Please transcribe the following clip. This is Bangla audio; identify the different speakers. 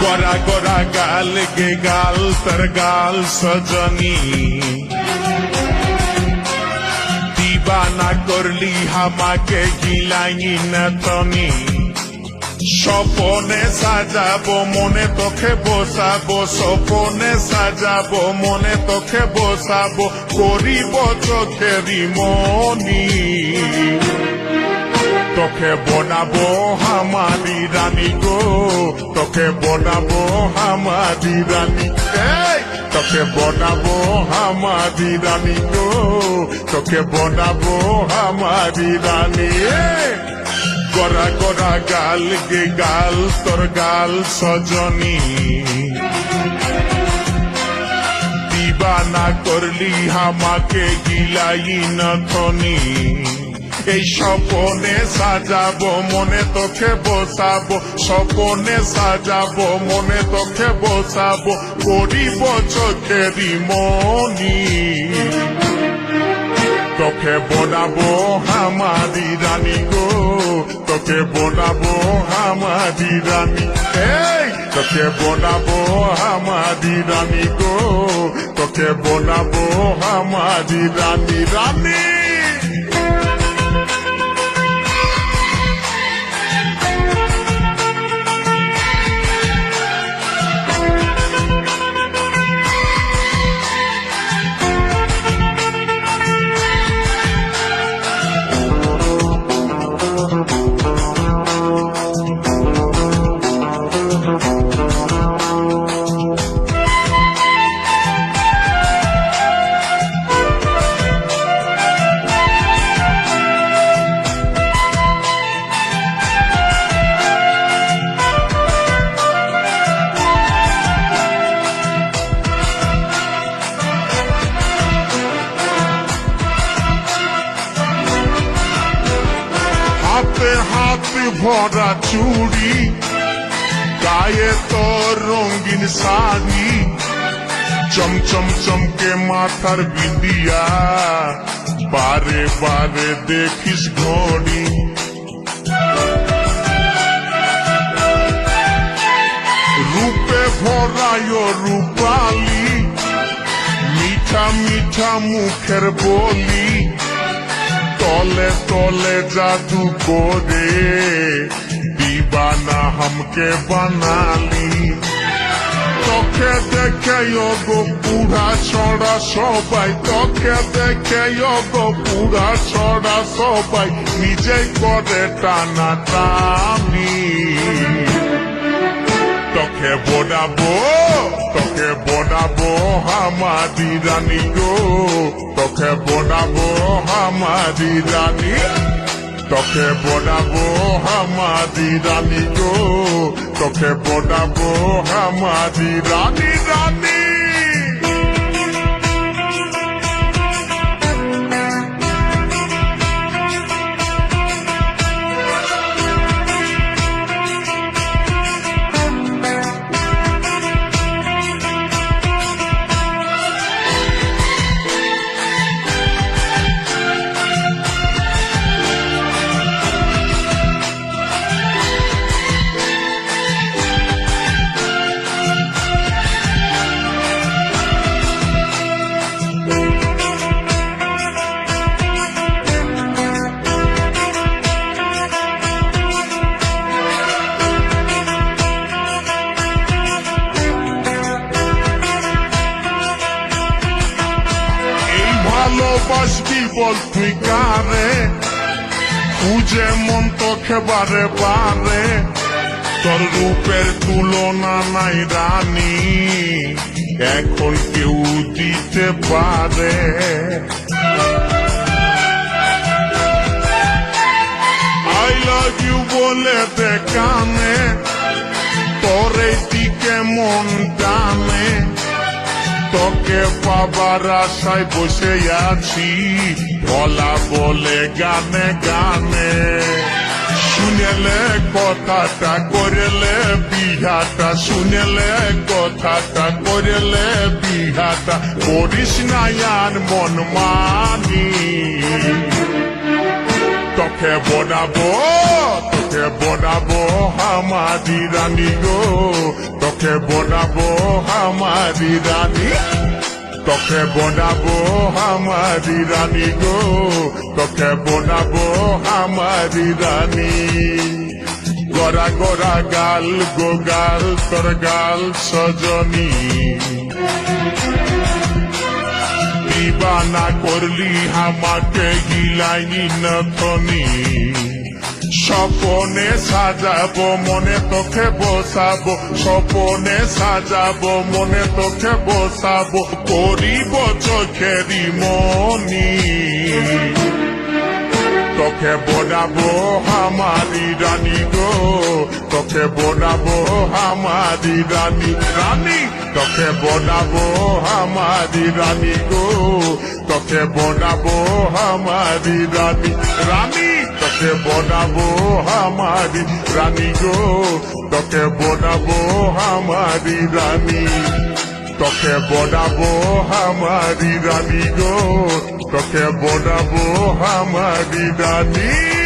Speaker 1: गोरा गोरा गाल के गाल तर गाल सजनी दीवाना करली हमाके गिलाई नथनी স্বপনে সাজাবো মনে তোকে বসাবো স্বপনে সাজাবো মনে তোকে বসাবো করিব চোখেরি মনি তোকে বনাবো হামারি রানী গো তোকে বনাবো হামারি রানী তোকে বনাবো হামারি রানী গো তোকে বনাবো হামারি রানী गोरा गोरा गाल के गाल तोर गाल सजनी दीवाना करली हमाके गिलाई नथनी এই স্বপনে সাজাবো মনে তোকে বসাবো স্বপনে সাজাবো মনে তোকে বসাবো করিব চোখেরি মনি তোকে বনাবো হামারি রানী গো তোকে বনাবো হামারি রানী তোকে বনাবো হামারি রানী গো তোকে বনাবো হামারি রানী রানী হাতে হাতে ভরা চুড়ি গায়ে তোর রঙিন শাড়ি চমচম চমকে মাথার বিন্দিয়া বারে বারে দেখিস ঘড়ি রূপে ভরায় রূপালি মিঠা মিঠা মুখের বলি तोले तोले जादू करे दीवाना हमके बना ली তোকে দেখে গো পুরা ছড়া সবাই তোকে দেখে গো পুরা ছড়া সবাই নিজেই করে টানা টানি তোকে বনাবো হামারি রানী গো তোকে বনাবো হামারি রানী তোকে বনাবো হামারি রানী গো তোকে বনাবো হামারি রানী রানী ভালোবাসবি বল তুই কারে খুঁজে মন তোকে বারে বারে তোর রূপের তুলনা নাই রানী এখন কেউ দিতে পারে আই লাভ ইউ বলে দে কানে তোর দিকে মন টানে তোকে পাবার আশায় বসে আছি বলা বলে গানে গানে শুনেলে কথাটা করলে বিহাটা শুনেলে কথাটা করলে বিহাটা করিস না আর মন মানি তোকে বনাবো তোকে বনাবো আমারি রানী গো, তোকে বনাবো আমারি রানী, তোকে বনাবো আমারি রানী গো, তোকে বনাবো আমারি রানী। গোরা গোরা গাল গো গাল তোর গাল সজনী, দিবানা করলি আমাকে গিলাইনি নথনি। স্বপনে সাজাবো মনে তোকে বসাবো, স্বপনে সাজাবো মনে তোকে বসাবো, করিব চোখেরি মনি। তোকে বনাবো আমারি রানী গো, তোকে বনাবো আমারি রানী রানী, তোকে বনাবো আমারি রানী গো, তোকে বনাবো আমারি রানী রানী, তোকে বনাবো আমারি রানী গো, তোকে বনাবো আমারি রানী, তোকে বনাবো আমারি রানী গো, তোকে বনাবো আমারি রানী।